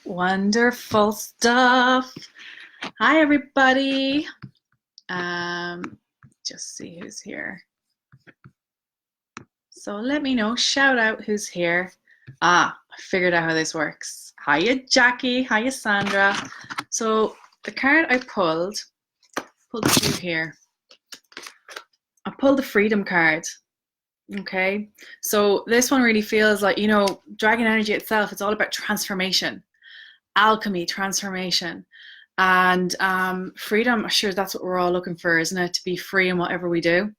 Wonderful stuff. Hi, everybody. Just see who's here. So let me know, shout out who's here. I figured out how this works. Hiya, Jackie. Hiya, Sandra. So the card I pulled two here. I pulled the Freedom card. Okay. So this one really feels like, dragon energy itself, it's all about transformation, alchemy, transformation. And freedom, sure, that's what we're all looking for, isn't it? To be free in whatever we do.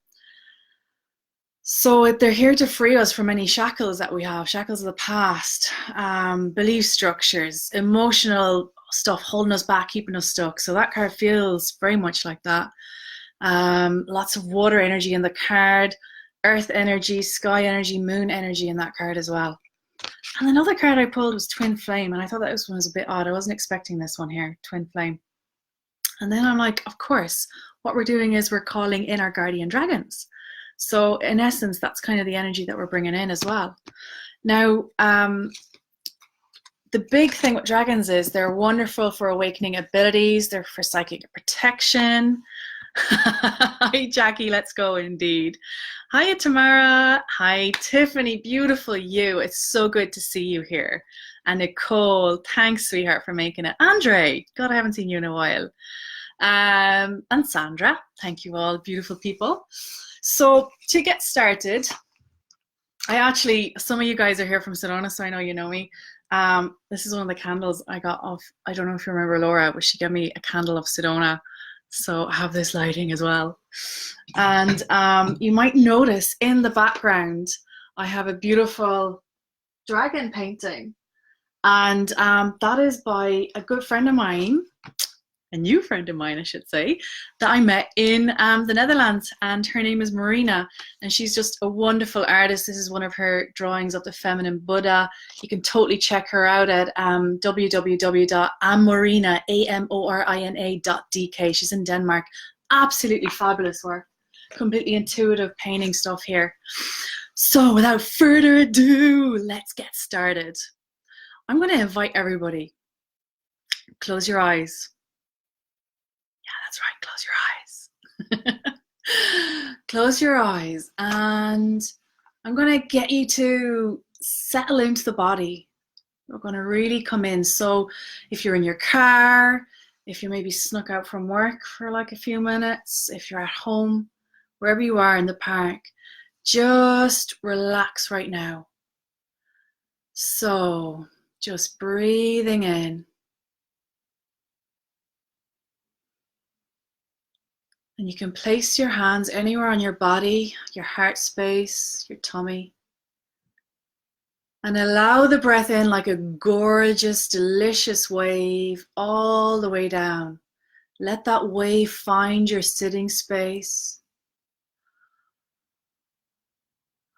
So they're here to free us from any shackles that we have, shackles of the past, belief structures, emotional stuff holding us back, keeping us stuck. So that card feels very much like that. Lots of water energy in the card, earth energy, sky energy, moon energy in that card as well. And another card I pulled was Twin Flame, and I thought that this one was a bit odd. I wasn't expecting this one here, Twin Flame. And then I'm like, of course, what we're doing is we're calling in our guardian dragons. So in essence, that's kind of the energy that we're bringing in as well. Now, the big thing with dragons is they're wonderful for awakening abilities. They're for psychic protection. Hi, Jackie. Let's go indeed. Hi, Tamara. Hi, Tiffany. Beautiful you. It's so good to see you here. And Nicole, thanks, sweetheart, for making it. Andre, God, I haven't seen you in a while. And Sandra, thank you all, beautiful people. So to get started, some of you guys are here from Sedona, so I know you know me. This is one of the candles I got off, I don't know if you remember Laura, but she gave me a candle of Sedona. So I have this lighting as well. And you might notice in the background, I have a beautiful dragon painting. And that is by a good friend of mine, a new friend of mine, I should say, that I met in the Netherlands, and her name is Marina, and she's just a wonderful artist. This is one of her drawings of the feminine Buddha. You can totally check her out at www.amorina.dk. She's in Denmark. Absolutely fabulous work. Completely intuitive painting stuff here. So without further ado, let's get started. I'm going to invite everybody. Close your eyes. That's right, close your eyes. Close your eyes, and I'm going to get you to settle into the body. We're going to really come in. So if you're in your car, if you maybe snuck out from work for like a few minutes, if you're at home, wherever you are in the park, just relax right now. So just breathing in. And you can place your hands anywhere on your body, your heart space, your tummy. And allow the breath in like a gorgeous, delicious wave all the way down. Let that wave find your sitting space.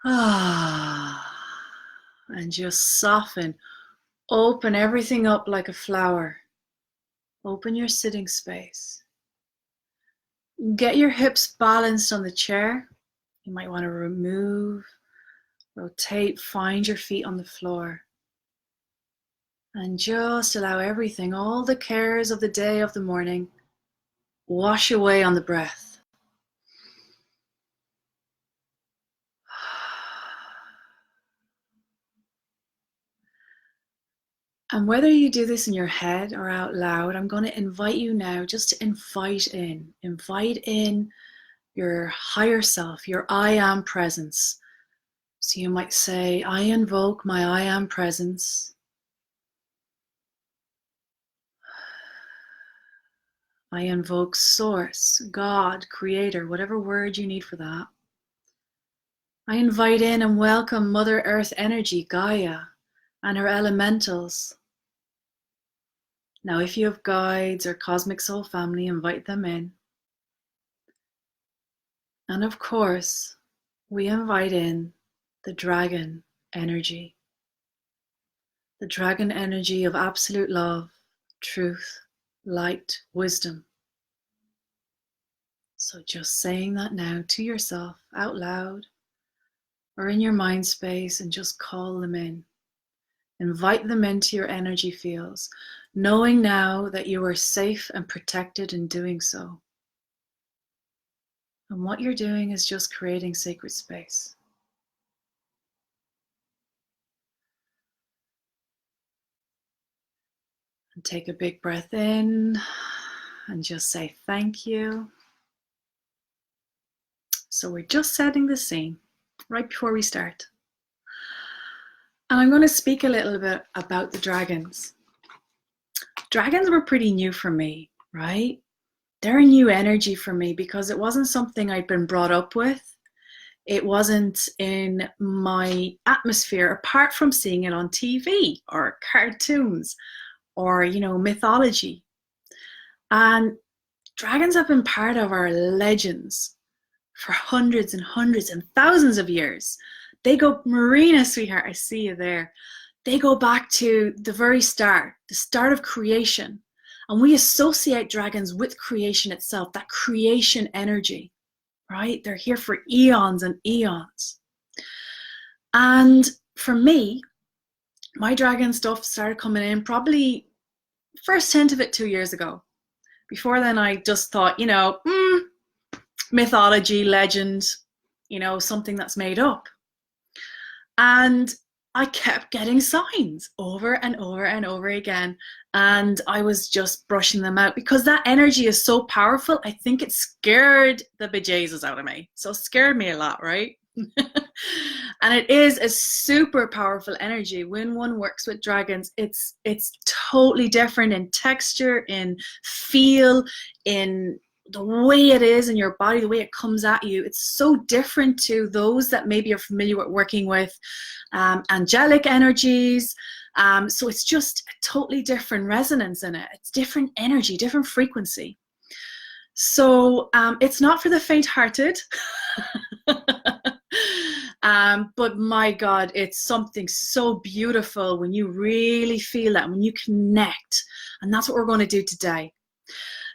And just soften. Open everything up like a flower. Open your sitting space. Get your hips balanced on the chair. You might want to rotate, find your feet on the floor. And just allow everything, all the cares of the day, of the morning, wash away on the breath. And whether you do this in your head or out loud, I'm going to invite you now just to invite in your higher self, your I am presence. So you might say, I invoke my I am presence. I invoke Source, God, Creator, whatever word you need for that. I invite in and welcome Mother Earth energy, Gaia, and her elementals. Now, if you have guides or cosmic soul family, invite them in. And of course, we invite in the dragon energy. The dragon energy of absolute love, truth, light, wisdom. So just saying that now to yourself out loud or in your mind space, and just call them in. Invite them into your energy fields, knowing now that you are safe and protected in doing so. And what you're doing is just creating sacred space. And take a big breath in and just say thank you. So we're just setting the scene right before we start. And I'm going to speak a little bit about the dragons. Dragons were pretty new for me, right? They're a new energy for me because it wasn't something I'd been brought up with. It wasn't in my atmosphere, apart from seeing it on TV or cartoons or, mythology. And dragons have been part of our legends for hundreds and hundreds and thousands of years. They go, Marina, sweetheart, I see you there. They go back to the very start, the start of creation. And we associate dragons with creation itself, that creation energy, right? They're here for eons and eons. And for me, my dragon stuff started coming in probably first hint of it 2 years ago. Before then, I just thought, mythology, legend, something that's made up. And I kept getting signs over and over and over again. And I was just brushing them out because that energy is so powerful. I think it scared the bejesus out of me. So it scared me a lot, right? And it is a super powerful energy. When one works with dragons, it's totally different in texture, in feel, in the way it is in your body, the way it comes at you. It's so different to those that maybe are familiar with working with angelic energies. So it's just a totally different resonance in it. It's different energy, different frequency. So it's not for the faint-hearted. But my God, it's something so beautiful when you really feel that, when you connect. And that's what we're going to do today.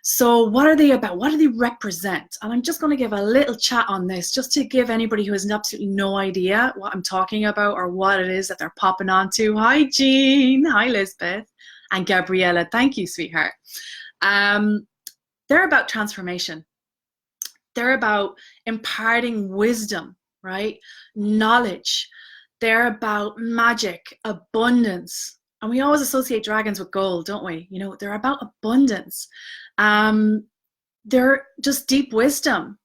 So what are they about? What do they represent? And I'm just going to give a little chat on this, just to give anybody who has absolutely no idea what I'm talking about or what it is that they're popping onto. Hi, Jean. Hi, Lisbeth. And Gabriella. Thank you, sweetheart. They're about transformation. They're about imparting wisdom, right? Knowledge. They're about magic, abundance. And we always associate dragons with gold, don't we? They're about abundance. They're just deep wisdom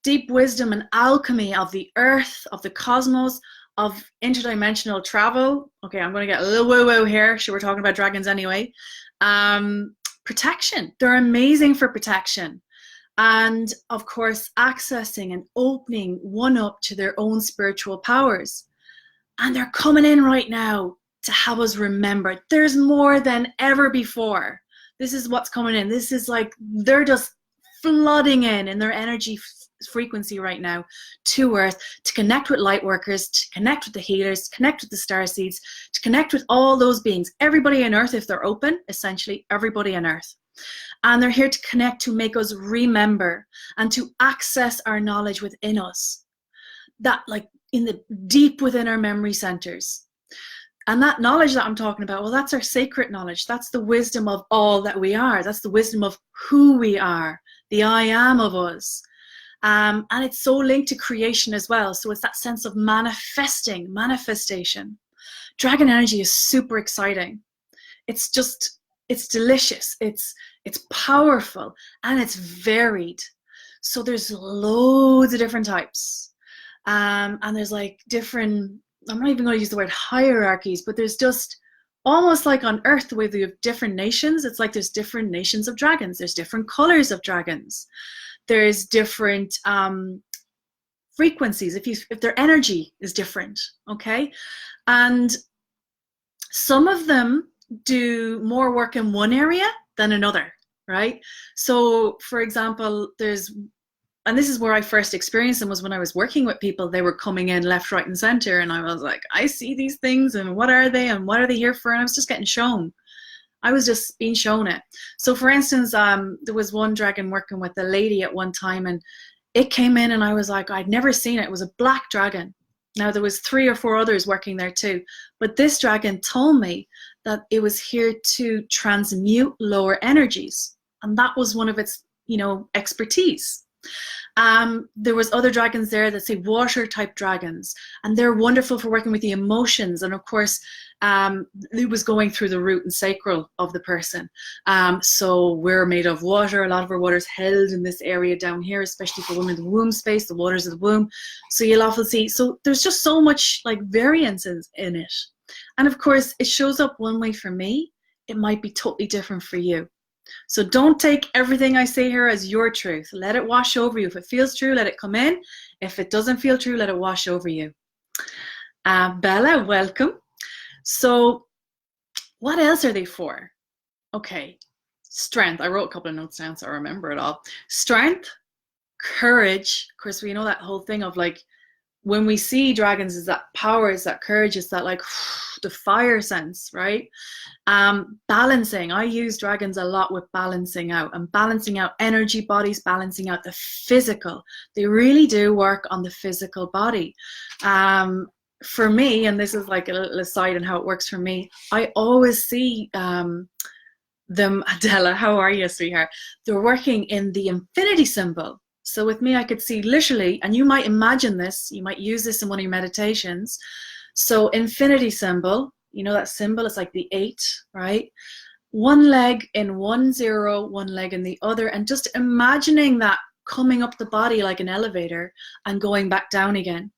and alchemy of the earth, of the cosmos, of interdimensional travel. Okay, I'm going to get a little woo-woo here. Sure, we're talking about dragons anyway. Protection. They're amazing for protection. And of course, accessing and opening one up to their own spiritual powers. And they're coming in right now to have us remember there's more than ever before. This is what's coming in. This is like they're just flooding in their energy frequency right now to Earth, to connect with light workers, to connect with the healers, to connect with the starseeds, to connect with all those beings. Everybody on Earth, if they're open, essentially everybody on Earth. And they're here to connect, to make us remember and to access our knowledge within us. That, like, in the deep within our memory centers. And that knowledge that I'm talking about, well, that's our sacred knowledge. That's the wisdom of all that we are. That's the wisdom of who we are, the I am of us. And it's so linked to creation as well. So it's that sense of manifestation. Dragon energy is super exciting. It's delicious. It's powerful, and it's varied. So there's loads of different types. And there's like different, I'm not even going to use the word hierarchies, but there's just almost like on Earth, the way we have different nations. It's like there's different nations of dragons. There's different colors of dragons. There's different frequencies, if their energy is different, okay? And some of them do more work in one area than another, right? So, for example, and this is where I first experienced them, was when I was working with people. They were coming in left, right, and center, and I was like, I see these things, and what are they, and what are they here for? And I was just getting shown. I was just being shown it. So, for instance, there was one dragon working with a lady at one time, and it came in, and I was like, I'd never seen it. It was a black dragon, Now there was 3 or 4 others working there too, but this dragon told me that it was here to transmute lower energies, and that was one of its, expertise. There was other dragons there that say water type dragons, and they're wonderful for working with the emotions. And of course, it was going through the root and sacral of the person. So we're made of water. A lot of our water is held in this area down here, especially for women in the womb space, the waters of the womb. So you'll often see, so there's just so much like variances in it. And of course, it shows up one way for me. It might be totally different for you. So don't take everything I say here as your truth. Let it wash over you. If it feels true, let it come in. If it doesn't feel true, let it wash over you. Bella, welcome. So what else are they for? Okay, strength. I wrote a couple of notes down so I remember it all. Strength, courage. Of course, we know that whole thing of like, when we see dragons, is that power, is that courage, is that like the fire sense, right? Balancing. I use dragons a lot with balancing out and balancing out energy bodies, balancing out the physical. They really do work on the physical body. For me, and this is like a little aside on how it works for me, I always see them, Adela, how are you, sweetheart? They're working in the infinity symbol. So with me, I could see literally, and you might imagine this, you might use this in one of your meditations. So infinity symbol, that symbol, it's like the 8, right? One leg in 1 0, one leg in the other, and just imagining that coming up the body like an elevator and going back down again.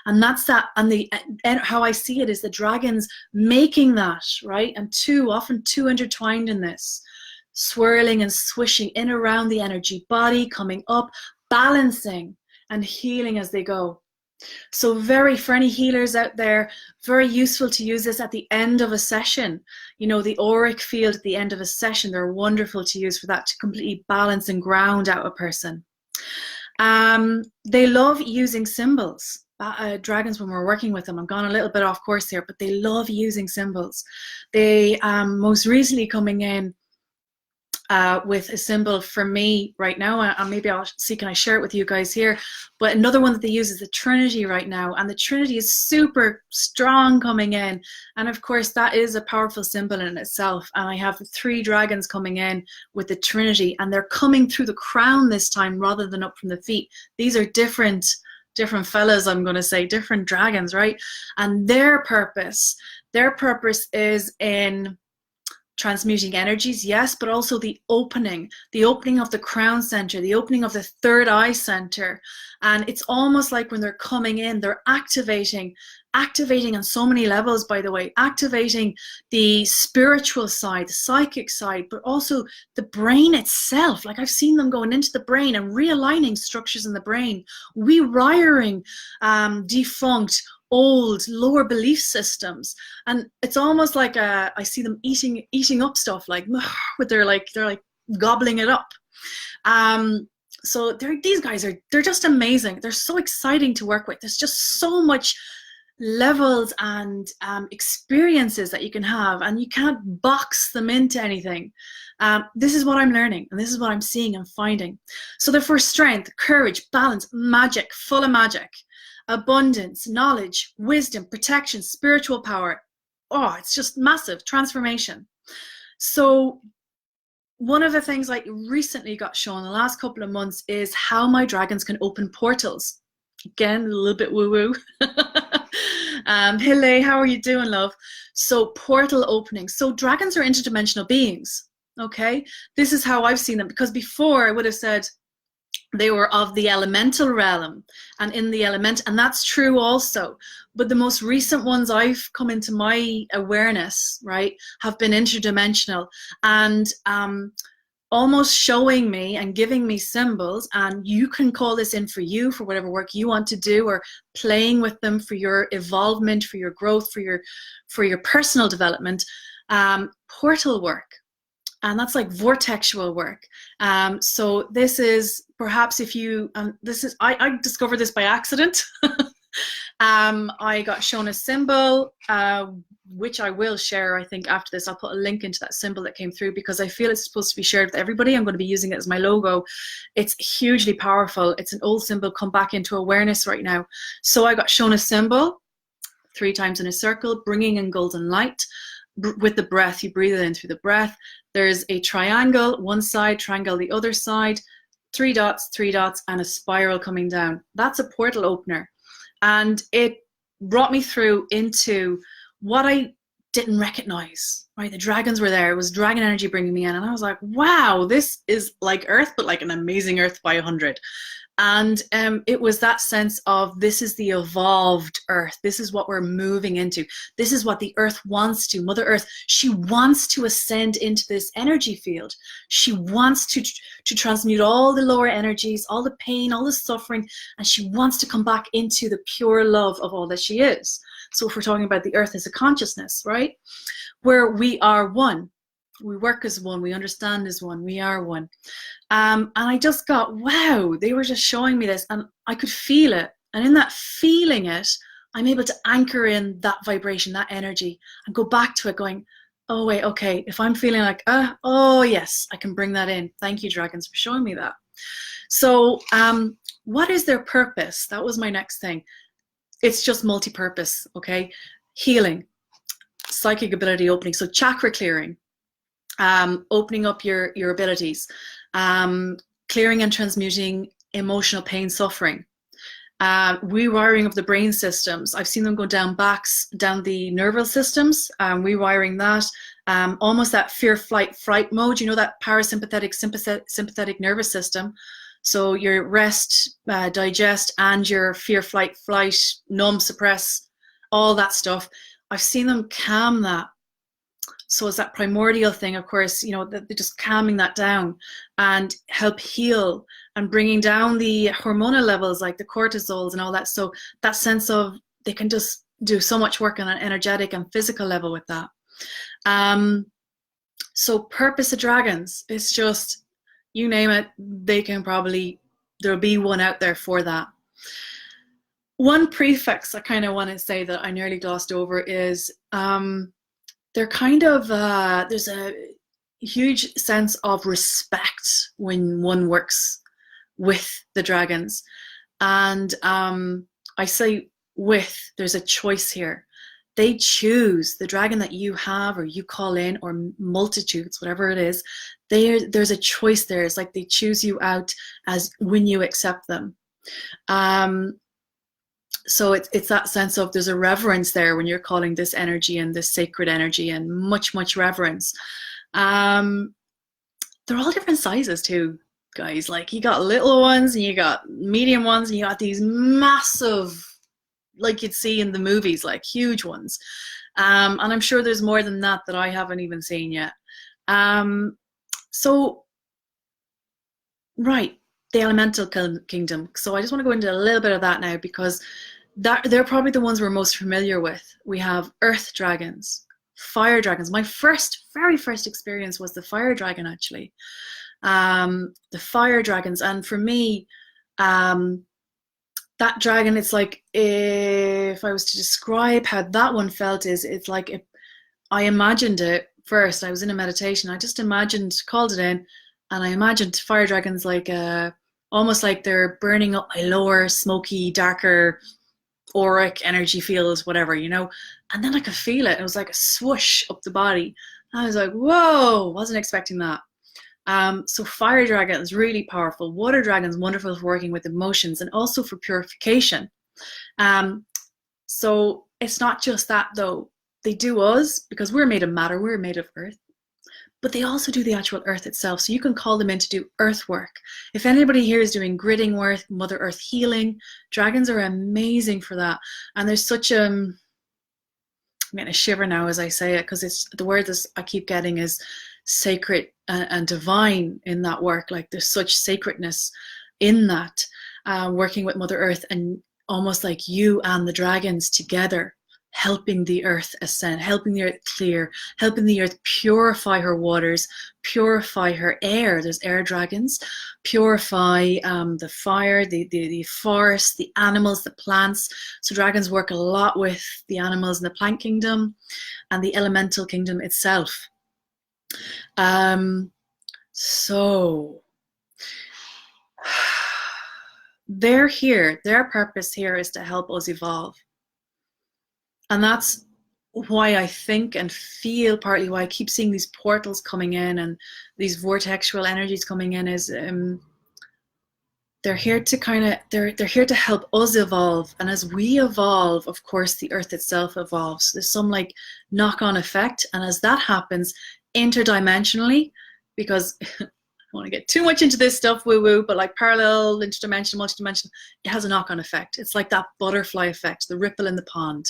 And that's that, and how I see it is the dragons making that, right? And often two intertwined in this, swirling and swishing in around the energy body, coming up, balancing and healing as they go. So for any healers out there, very useful to use this at the end of a session. The auric field at the end of a session, they're wonderful to use for that, to completely balance and ground out a person. They love using symbols. Dragons, when we're working with them, I'm gone a little bit off course here, but they love using symbols. They most recently coming in with a symbol for me right now, and maybe I'll see, can I share it with you guys here? But another one that they use is the Trinity right now, and the Trinity is super strong coming in, and of course that is a powerful symbol in itself. And I have 3 dragons coming in with the Trinity, and they're coming through the crown this time rather than up from the feet. These are different fellas, I'm going to say, different dragons, right? And their purpose is in transmuting energies, yes, but also the opening of the crown center, the opening of the third eye center. And it's almost like when they're coming in, they're activating on so many levels, by the way, activating the spiritual side, the psychic side, but also the brain itself. Like I've seen them going into the brain and realigning structures in the brain, rewiring defunct, old, lower belief systems. And it's almost like I see them eating up stuff, like with they're like gobbling it up. So these guys they're just amazing. They're so exciting to work with. There's just so much levels and experiences that you can have, and you can't box them into anything. This is what I'm learning, and this is what I'm seeing and finding. So they're for strength, courage, balance, magic, full of magic, abundance, knowledge, wisdom, protection, spiritual power. Oh, it's just massive transformation. So one of the things I recently got shown the last couple of months is how my dragons can open portals. Again, a little bit woo-woo. Hille, how are you doing, love? So portal opening. So dragons are interdimensional beings, okay? This is how I've seen them, because before I would have said they were of the elemental realm and in the element, and that's true also. But the most recent ones I've come into my awareness, right, have been interdimensional and almost showing me and giving me symbols. And you can call this in for you, for whatever work you want to do, or playing with them for your evolvement, for your growth, for your personal development. Portal work. And that's like vortexual work. So this is perhaps if you, I discovered this by accident. I got shown a symbol, which I will share, I think, after this. I'll put a link into that symbol that came through because I feel it's supposed to be shared with everybody. I'm going to be using it as my logo. It's hugely powerful. It's an old symbol come back into awareness right now. So I got shown a symbol 3 times in a circle, bringing in golden light. With the breath, you breathe it in through the breath. There's a triangle, one side, triangle the other side, 3 dots, and a spiral coming down. That's a portal opener. And it brought me through into what I didn't recognize, right? The dragons were there. It was dragon energy bringing me in. And I was like, wow, this is like Earth, but like an amazing Earth by 100. And it was that sense of this is the evolved Earth. This is what we're moving into. This is what the Earth wants to. Mother Earth, she wants to ascend into this energy field. She wants to transmute all the lower energies, all the pain, all the suffering, and she wants to come back into the pure love of all that she is. So if we're talking about the Earth as a consciousness, right? Where we are one. We work as one, we understand as one, we are one. And I just got, wow, they were just showing me this and I could feel it. And in that feeling it, I'm able to anchor in that vibration, that energy, and go back to it going, oh wait, okay, if I'm feeling like, oh yes, I can bring that in. Thank you, dragons, for showing me that. So what is their purpose? That was my next thing. It's just multi-purpose, okay? Healing, psychic ability opening, so chakra clearing. Opening up your abilities, clearing and transmuting emotional pain, suffering, rewiring of the brain systems. I've seen them go down the nervous systems, rewiring that, almost that fear, flight, fright mode, you know, that parasympathetic, sympathetic nervous system. So your rest, digest, and your fear, flight, numb, suppress, all that stuff. I've seen them calm that. So it's that primordial thing, of course, you know, they're just calming that down and help heal and bringing down the hormonal levels like the cortisols and all that. So that sense of they can just do so much work on an energetic and physical level with that. So purpose of dragons, it's just, you name it, there'll be one out there for that. One prefix I kind of want to say that I nearly glossed over is, they're kind of, there's a huge sense of respect when one works with the dragons. And I say there's a choice here. They choose the dragon that you have or you call in, or multitudes, whatever it is. There's a choice there. It's like they choose you out as when you accept them. So it's that sense of there's a reverence there when you're calling this energy and this sacred energy, and much reverence. They're all different sizes too, guys. Like you got little ones and you got medium ones and you got these massive, like you'd see in the movies, like huge ones. And I'm sure there's more than that I haven't even seen yet. So, right, the elemental kingdom. So I just want to go into a little bit of that now, because they're probably the ones we're most familiar with. We have earth dragons, fire dragons. My very first experience was the fire dragon, actually. The fire dragons. And for me, that dragon, it's like, if I was to describe how that one felt, it's like, I imagined it first. I was in a meditation. I just called it in, and I imagined fire dragons like, almost like they're burning up my lower, smoky, darker, auric energy fields, whatever, you know. And then I could feel it. It was like a swoosh up the body. I was like, whoa, wasn't expecting that. So fire dragon is really powerful. Water dragon is wonderful for working with emotions and also for purification. So it's not just that though. They do us because we're made of matter, we're made of earth. But they also do the actual earth itself. So you can call them in to do earth work. If anybody here is doing gridding work, Mother Earth healing, dragons are amazing for that. And there's such I'm getting a shiver now as I say it, because it's the word that I keep getting is sacred and divine in that work. Like there's such sacredness in that, working with Mother Earth, and almost like you and the dragons together helping the earth ascend, helping the earth clear, helping the earth purify her waters, purify her air. There's air dragons. Purify the fire, the forest, the animals, the plants. So dragons work a lot with the animals in the plant kingdom and the elemental kingdom itself. So they're here. Their purpose here is to help us evolve. And that's why I think and feel, partly why I keep seeing these portals coming in and these vortexual energies coming in, is they're here to they're here to help us evolve. And as we evolve, of course, the earth itself evolves. There's some like knock-on effect. And as that happens interdimensionally, because I don't want to get too much into this stuff, woo-woo, but like parallel, interdimensional, multidimensional, it has a knock-on effect. It's like that butterfly effect, the ripple in the pond.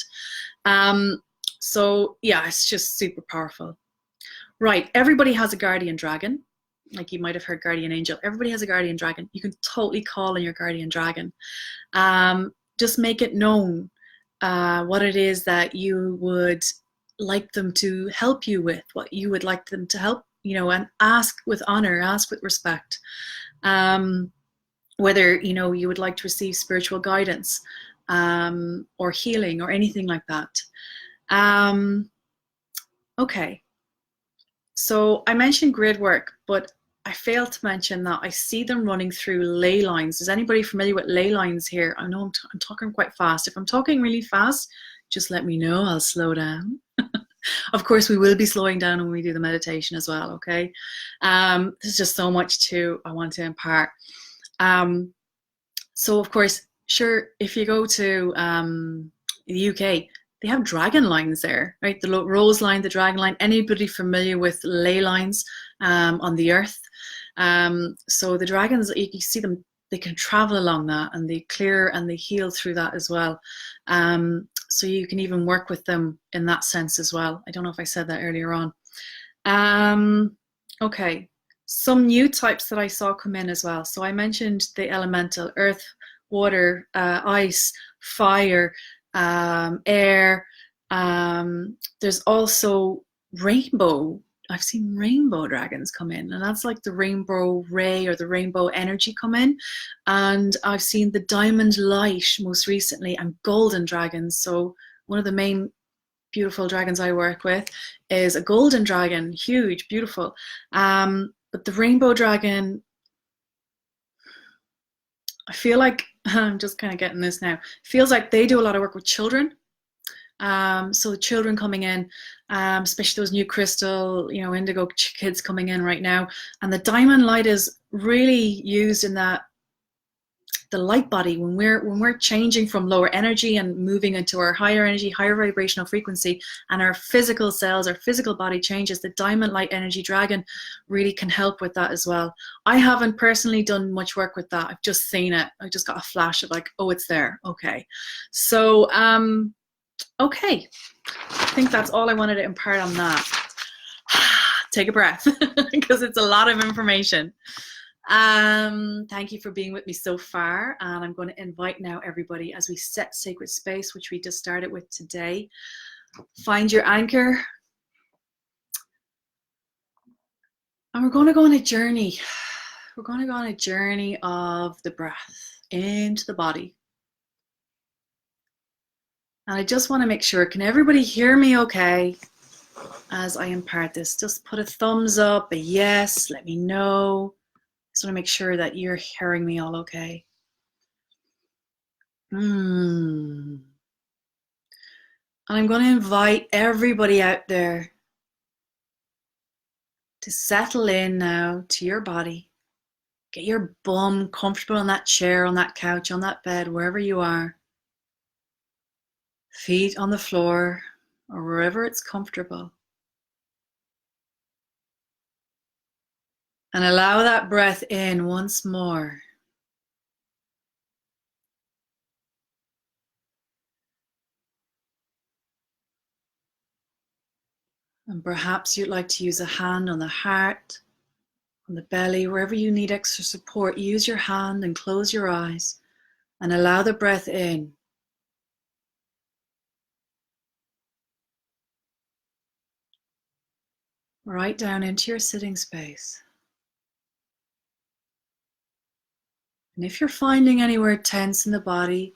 So yeah, it's just super powerful. Right, everybody has a guardian dragon. Like you might have heard guardian angel. Everybody has a guardian dragon. You can totally call in your guardian dragon. Just make it known what it is that you would like them to help you with, what you would like them to help, and ask with honor, ask with respect. Whether, you would like to receive spiritual guidance or healing or anything like that. Okay. So I mentioned grid work, but I failed to mention that I see them running through ley lines. Is anybody familiar with ley lines here? I know I'm talking quite fast. If I'm talking really fast, just let me know. I'll slow down. Of course, we will be slowing down when we do the meditation as well, okay? There's just so much I want to impart. So, of course, sure, if you go to the UK, they have dragon lines there, right? The rose line, the dragon line. Anybody familiar with ley lines on the earth? So the dragons, you see them, they can travel along that, and they clear and they heal through that as well. So you can even work with them in that sense as well. I don't know if I said that earlier on. Okay, some new types that I saw come in as well. So I mentioned the elemental: earth, water, ice, fire, air. There's also rainbow. I've seen rainbow dragons come in, and that's like the rainbow ray or the rainbow energy come in. And I've seen the diamond light most recently, and golden dragons. So one of the main beautiful dragons I work with is a golden dragon, huge, beautiful. But the rainbow dragon, I feel like, I'm just kind of getting this now, feels like they do a lot of work with children. So children coming in, especially those new crystal, indigo kids coming in right now. And the diamond light is really used in that, the light body, when we're changing from lower energy and moving into our higher energy, higher vibrational frequency, and our physical cells, our physical body changes, the diamond light energy dragon really can help with that as well. I haven't personally done much work with that. I've just seen it. I just got a flash of like, oh, it's there. Okay. So, okay. I think that's all I wanted to impart on that. Take a breath, because it's a lot of information. Thank you for being with me so far, and I'm going to invite now everybody, as we set sacred space, which we just started with today. Find your anchor, and we're going to go on a journey. We're going to go on a journey of the breath into the body. And I just want to make sure, can everybody hear me okay as I impart this? Just put a thumbs up, a yes, let me know. Just want to make sure that you're hearing me all okay. And I'm going to invite everybody out there to settle in now to your body. Get your bum comfortable on that chair, on that couch, on that bed, wherever you are. Feet on the floor or wherever it's comfortable. And allow that breath in once more. And perhaps you'd like to use a hand on the heart, on the belly, wherever you need extra support. Use your hand and close your eyes and allow the breath in. right down into your sitting space. And if you're finding anywhere tense in the body,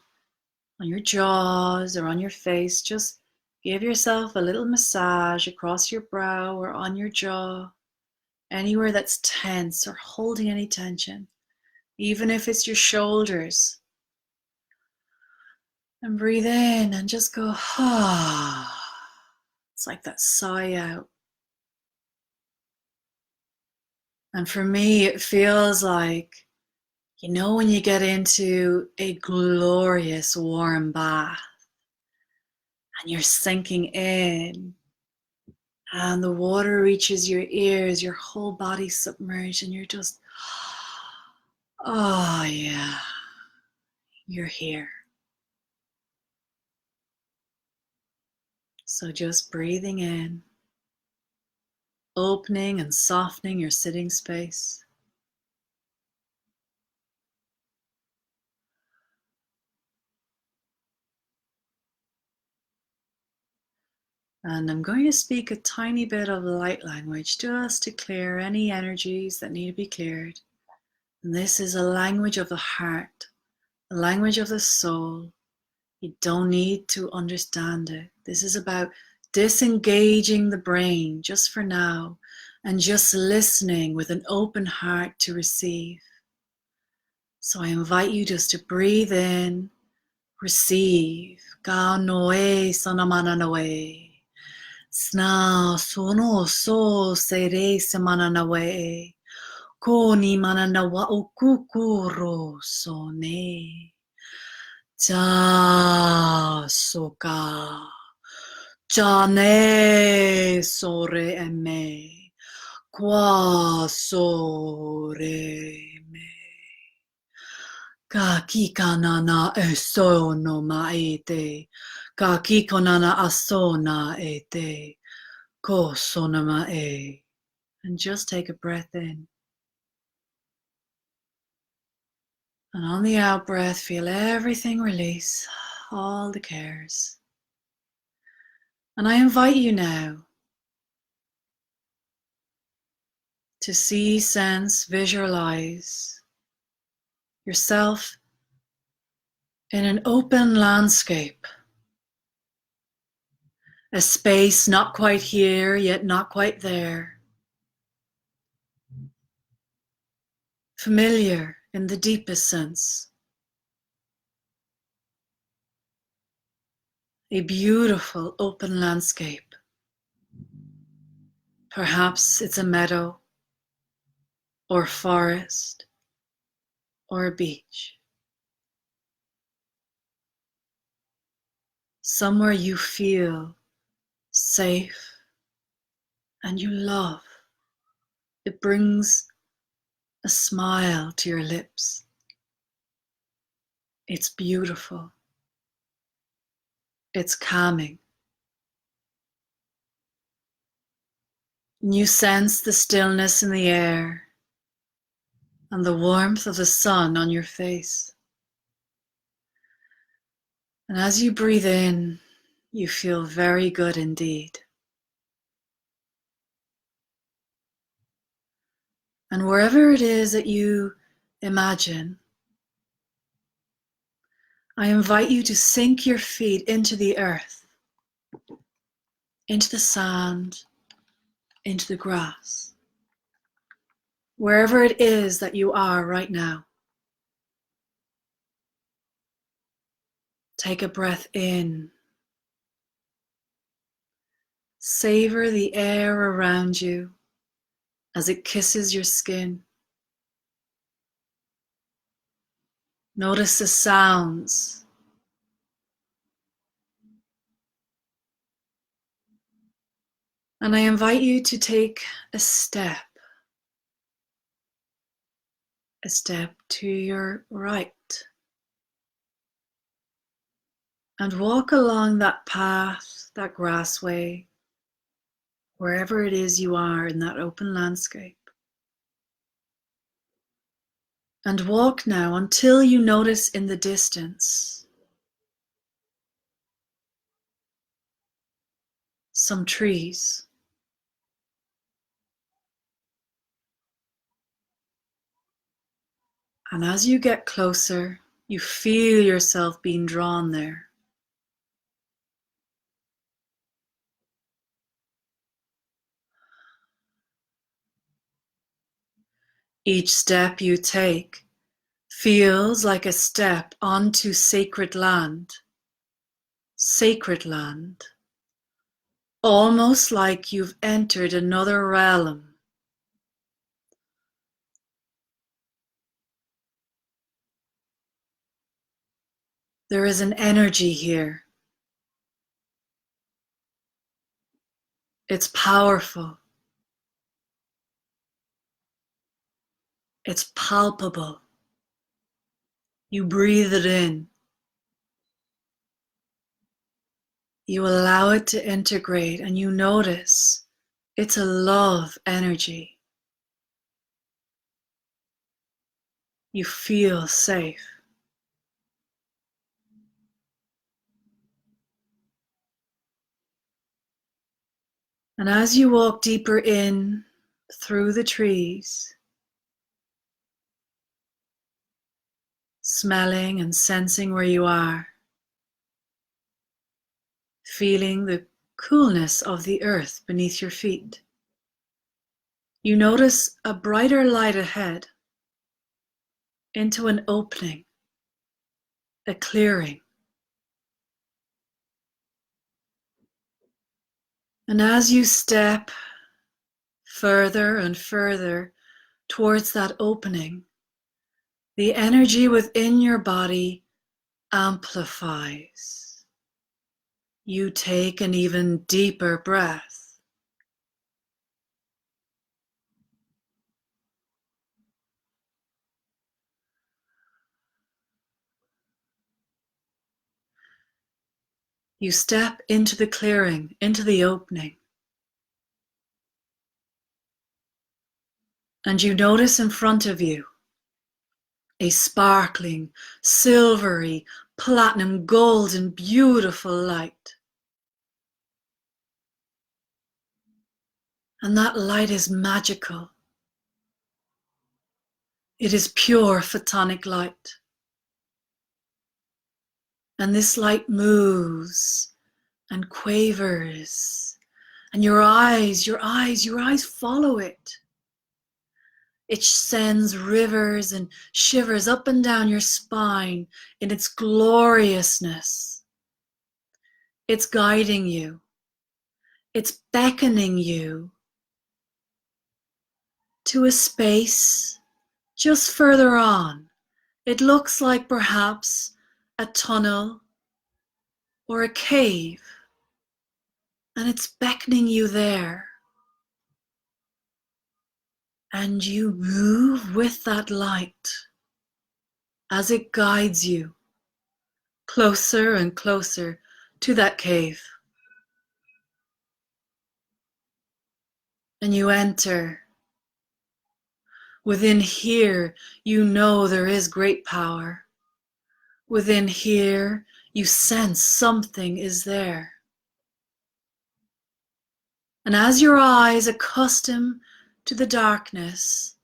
on your jaws or on your face, just give yourself a little massage across your brow or on your jaw, anywhere that's tense or holding any tension, even if it's your shoulders. And breathe in and just go, ah. It's like that sigh out. And for me, it feels like, you know, when you get into a glorious warm bath and you're sinking in and the water reaches your ears, your whole body submerged, and you're just, oh yeah, you're here. So just breathing in, opening and softening your sitting space. And I'm going to speak a tiny bit of light language just to clear any energies that need to be cleared. And this is a language of the heart, a language of the soul. You don't need to understand it. This is about disengaging the brain just for now and just listening with an open heart to receive. So I invite you just to breathe in, receive. Ka noe sanamana noe. Sna sono so sere semana nawe. Ko ni mana na wa okukuro so ne. Ja soka. Ja ne sore eme. Kwa sore me. Ka kikanana eso no maete. Ka kikonana asona ete. Ko sonama e. And just take a breath in. And on the out breath, feel everything release, all the cares. And I invite you now to see, sense, visualize yourself in an open landscape. A space not quite here, yet not quite there. Familiar in the deepest sense. A beautiful open landscape. Perhaps it's a meadow, or forest, or a beach. Somewhere you feel safe and you love. It brings a smile to your lips. It's beautiful. It's calming. And you sense the stillness in the air and the warmth of the sun on your face. And as you breathe in, you feel very good indeed. And wherever it is that you imagine, I invite you to sink your feet into the earth, into the sand, into the grass. Wherever it is that you are right now. Take a breath in. Savor the air around you as it kisses your skin. Notice the sounds. And I invite you to take a step to your right, and walk along that path, that grassway, wherever it is you are in that open landscape. And walk now until you notice in the distance some trees. And as you get closer, you feel yourself being drawn there. Each step you take feels like a step onto sacred land. Sacred land. Almost like you've entered another realm. There is an energy here. It's powerful. It's palpable. You breathe it in. You allow it to integrate and you notice it's a love energy. You feel safe. And as you walk deeper in through the trees, smelling and sensing where you are, feeling the coolness of the earth beneath your feet, you notice a brighter light ahead into an opening, a clearing. And as you step further and further towards that opening, the energy within your body amplifies. You take an even deeper breath. You step into the clearing, into the opening. And you notice in front of you a sparkling, silvery, platinum, golden, beautiful light. And that light is magical. It is pure photonic light. And this light moves and quavers. And your eyes follow it. It sends rivers and shivers up and down your spine in its gloriousness. It's guiding you. It's beckoning you to a space just further on. It looks like perhaps a tunnel or a cave, and it's beckoning you there. And you move with that light as it guides you closer and closer to that cave. And you enter. Within here, you know there is great power. Within here, you sense something is there. And as your eyes accustom to the darkness,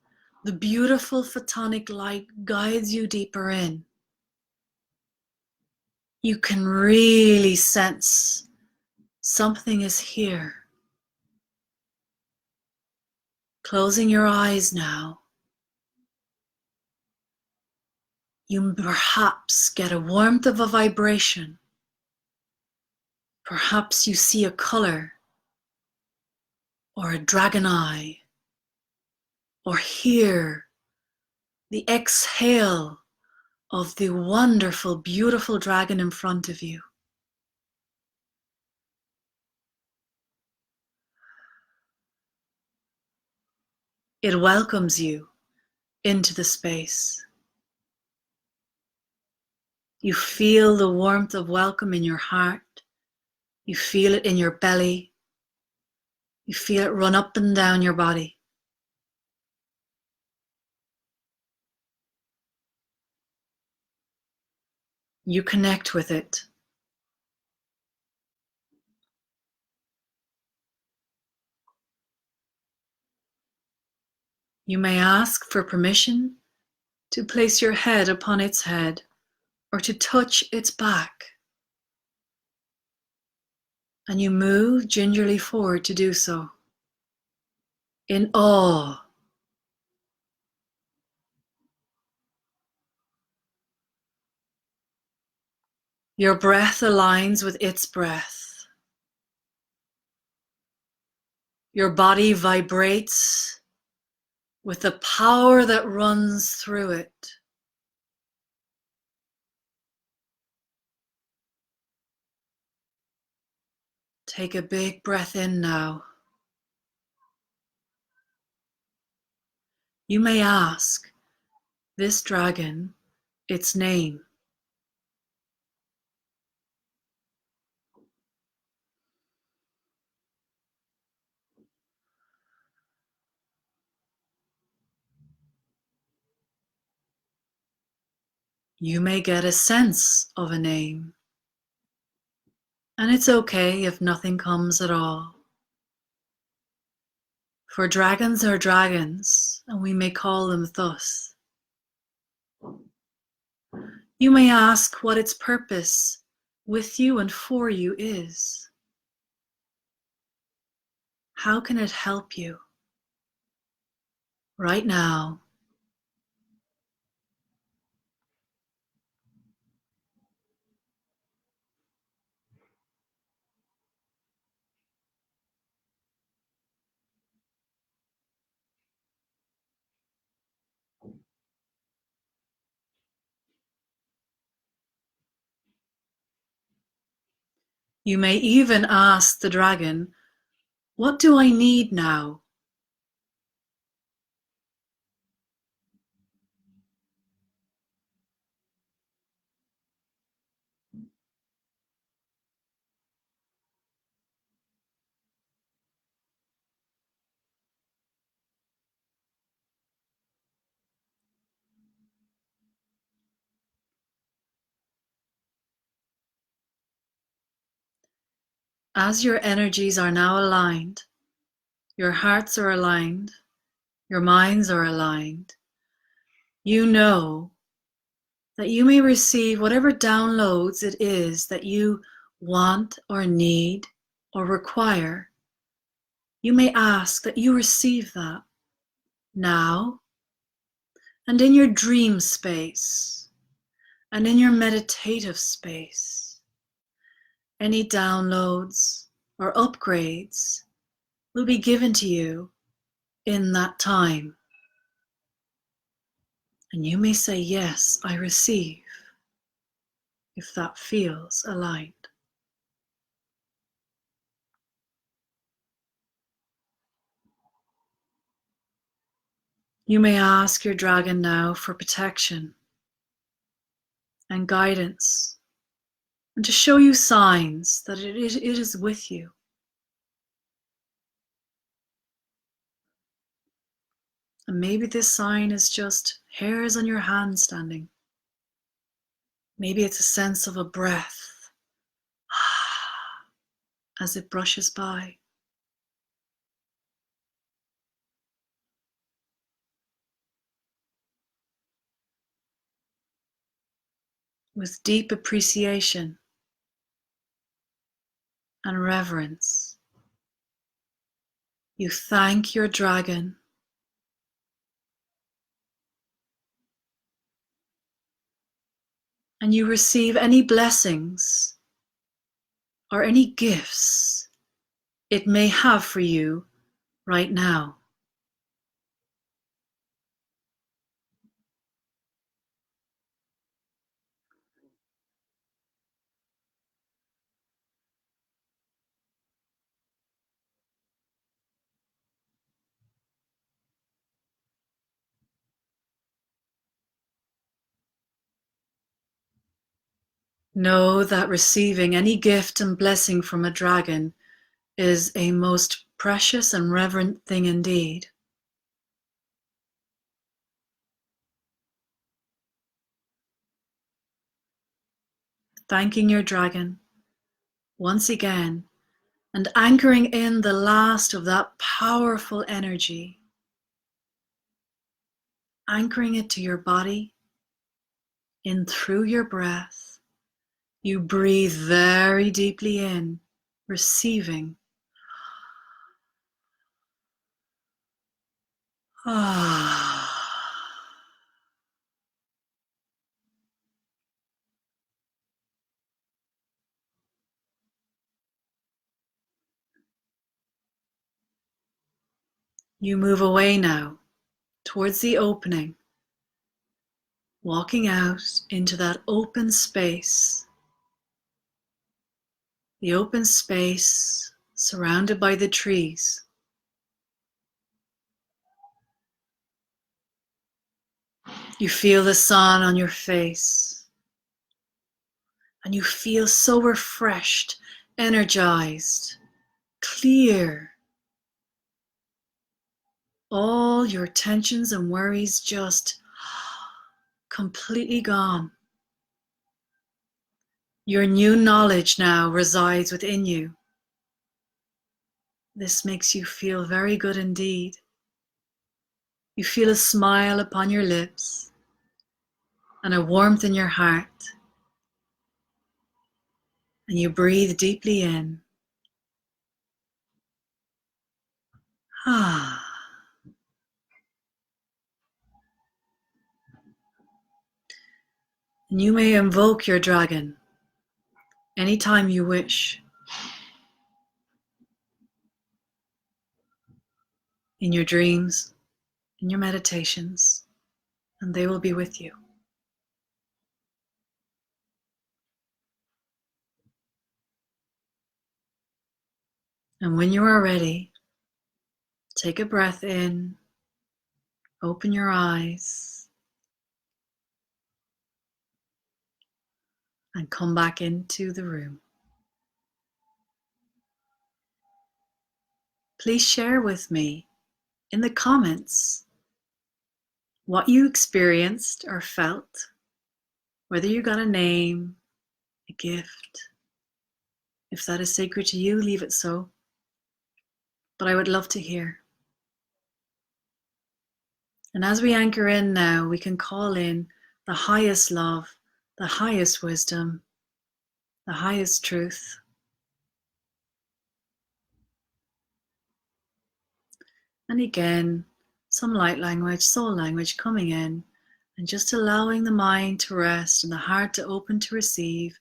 the beautiful photonic light guides you deeper in. You can really sense something is here. Closing your eyes now, you perhaps get a warmth of a vibration. Perhaps you see a color or a dragon eye, or hear the exhale of the wonderful, beautiful dragon in front of you. It welcomes you into the space. You feel the warmth of welcome in your heart. You feel it in your belly. You feel it run up and down your body. You connect with it. You may ask for permission to place your head upon its head or to touch its back. And you move gingerly forward to do so, in awe. Your breath aligns with its breath. Your body vibrates with the power that runs through it. Take a big breath in now. You may ask this dragon its name. You may get a sense of a name. And it's okay if nothing comes at all. For dragons are dragons, and we may call them thus. You may ask what its purpose with you and for you is. How can it help you right now? You may even ask the dragon, what do I need now? As your energies are now aligned, your hearts are aligned, your minds are aligned, you know that you may receive whatever downloads it is that you want or need or require. You may ask that you receive that now and in your dream space and in your meditative space. Any downloads or upgrades will be given to you in that time. And you may say, yes, I receive, if that feels aligned. You may ask your dragon now for protection and guidance, and to show you signs that it is with you. And maybe this sign is just hairs on your hand standing. Maybe it's a sense of a breath as it brushes by. With deep appreciation and reverence, you thank your dragon and you receive any blessings or any gifts it may have for you right now. Know that receiving any gift and blessing from a dragon is a most precious and reverent thing indeed. Thanking your dragon once again and anchoring in the last of that powerful energy. anchoring it to your body, in through your breath. You breathe very deeply in, receiving. You move away now towards the opening, walking out into that open space. The open space surrounded by the trees. You feel the sun on your face, and you feel so refreshed, energized, clear. All your tensions and worries just completely gone. Your new knowledge now resides within you. This makes you feel very good indeed. You feel a smile upon your lips and a warmth in your heart. And you breathe deeply in. And you may invoke your dragon anytime you wish. In your dreams, in your meditations, and they will be with you. And when you are ready, take a breath in, open your eyes, and come back into the room. Please share with me in the comments what you experienced or felt, whether you got a name, a gift. If that is sacred to you, leave it so. But I would love to hear. And as we anchor in now, we can call in the highest love, the highest wisdom, the highest truth. And again, some light language, soul language coming in, and just allowing the mind to rest and the heart to open to receive.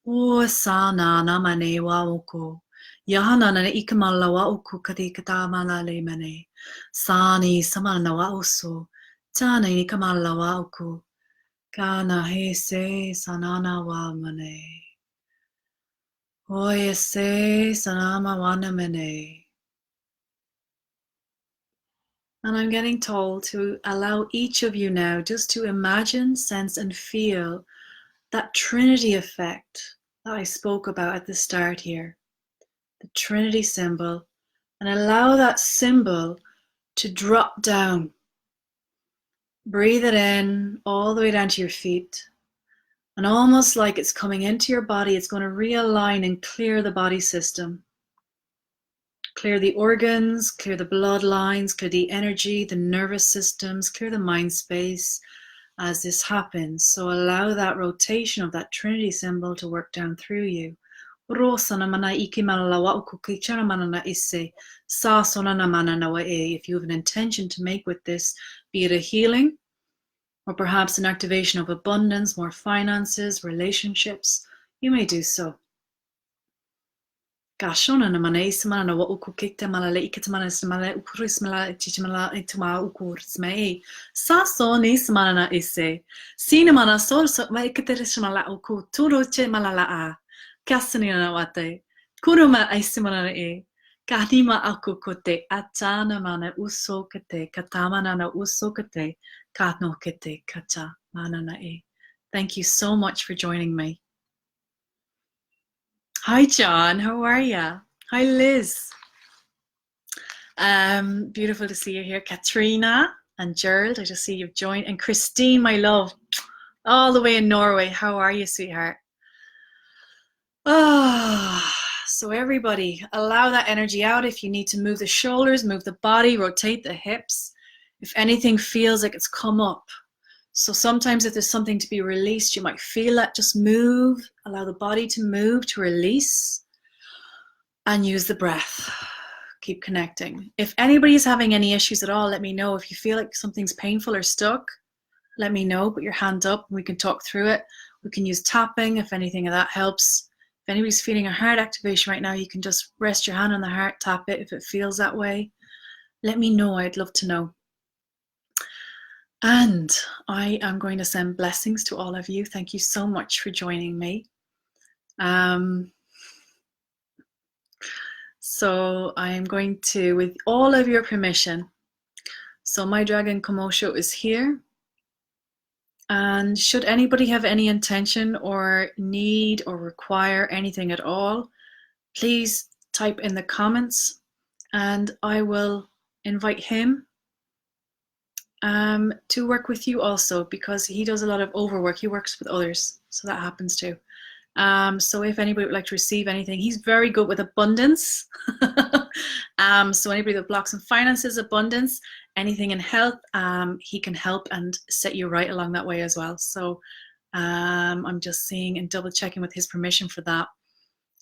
O sana namane wa oko. Yahana na ikamala wa oko kati katamala le mane. Sani samana wa oso. Tana ikamala wa oko. Kana he se sanana wa mane. Oye se sanama wana mane. And I'm getting told to allow each of you now just to imagine, sense, and feel that Trinity effect that I spoke about at the start here, the Trinity symbol, and allow that symbol to drop down. Breathe it in all the way down to your feet. And almost like it's coming into your body, it's going to realign and clear the body system. Clear the organs, clear the bloodlines, clear the energy, the nervous systems, clear the mind space as this happens. So allow that rotation of that Trinity symbol to work down through you. If you have an intention to make with this, be it a healing or perhaps an activation of abundance, more finances, relationships, you may do so. Gashona na mana isma na wa uku kikta malala ikitmana smala ukurismala chichmala ituma ukursme saso ni smana isse cinemana sol so ma ikiterismala uku turoche malala a kasanina wate kuruma ismana e kanima aku kote atana mana uso kate katamana na uso kate katno kate kata manana e. Thank you so much for joining me. Hi, John. How are you? Hi, Liz. Beautiful to see you here. Katrina and Gerald, I just see you've joined. And Christine, my love, all the way in Norway. How are you, sweetheart? So everybody, allow that energy out. If you need to move the shoulders, move the body, rotate the hips. If anything feels like it's come up. So sometimes if there's something to be released, you might feel that. Just move, allow the body to move, to release, and use the breath. Keep connecting. If anybody's having any issues at all, let me know. If you feel like something's painful or stuck, let me know. Put your hand up and we can talk through it. We can use tapping if anything of that helps. If anybody's feeling a heart activation right now, you can just rest your hand on the heart, tap it if it feels that way. Let me know. I'd love to know. And I am going to send blessings to all of you. Thank you so much for joining me. So I'm going to, with all of your permission, so my dragon xoxo is here. And should anybody have any intention or need or require anything at all, please type in the comments and I will invite him to work with you also, because he does a lot of overwork. He works with others, so that happens too. So if anybody would like to receive anything, he's very good with abundance. So anybody that blocks in finances, abundance, anything in health, he can help and set you right along that way as well. So I'm just seeing and double checking with his permission for that.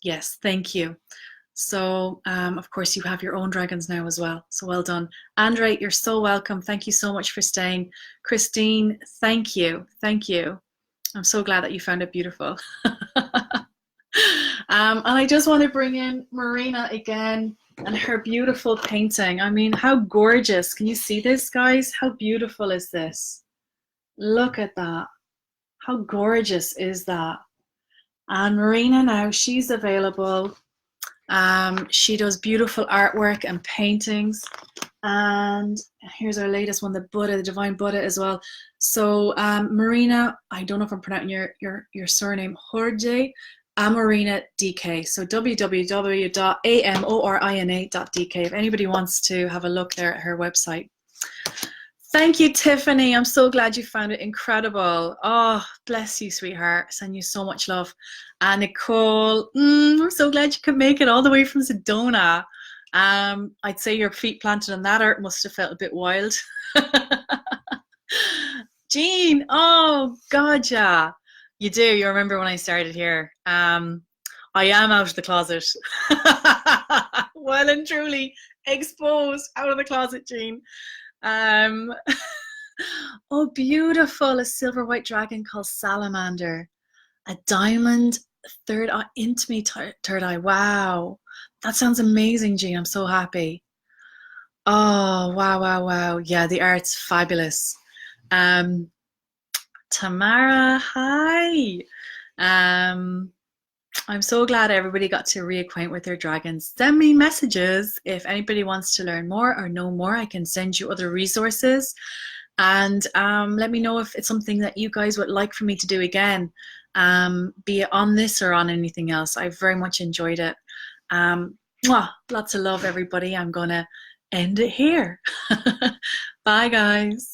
Yes, thank you. So of course you have your own dragons now as well. So well done. Andre, you're so welcome. Thank you so much for staying. Christine, thank you. Thank you. I'm so glad that you found it beautiful. And I just want to bring in Marina again and her beautiful painting. I mean, how gorgeous. Can you see this, guys? How beautiful is this? Look at that. How gorgeous is that? And Marina now, she's available. She does beautiful artwork and paintings. And here's our latest one, the Buddha, the Divine Buddha as well. So Marina, I don't know if I'm pronouncing your surname, Jorge Amarina DK. So www.amorina.dk if anybody wants to have a look there at her website. Thank you, Tiffany. I'm so glad you found it incredible. Oh, bless you, sweetheart. Send you so much love. And Nicole, I'm so glad you could make it all the way from Sedona. I'd say your feet planted on that art must have felt a bit wild. Jean, oh, God, yeah. You do. You remember when I started here. I am out of the closet. Well and truly exposed, out of the closet, Jean. Oh, beautiful. A silver white dragon called Salamander. A diamond third eye, intimate third eye. Wow. That sounds amazing, Jean. I'm so happy. Oh, wow, wow, wow. Yeah, the art's fabulous. Tamara, hi. I'm so glad everybody got to reacquaint with their dragons. Send me messages if anybody wants to learn more or know more. I can send you other resources. And let me know if it's something that you guys would like for me to do again, be it on this or on anything else. I very much enjoyed it. Lots of love, everybody. I'm going to end it here. Bye, guys.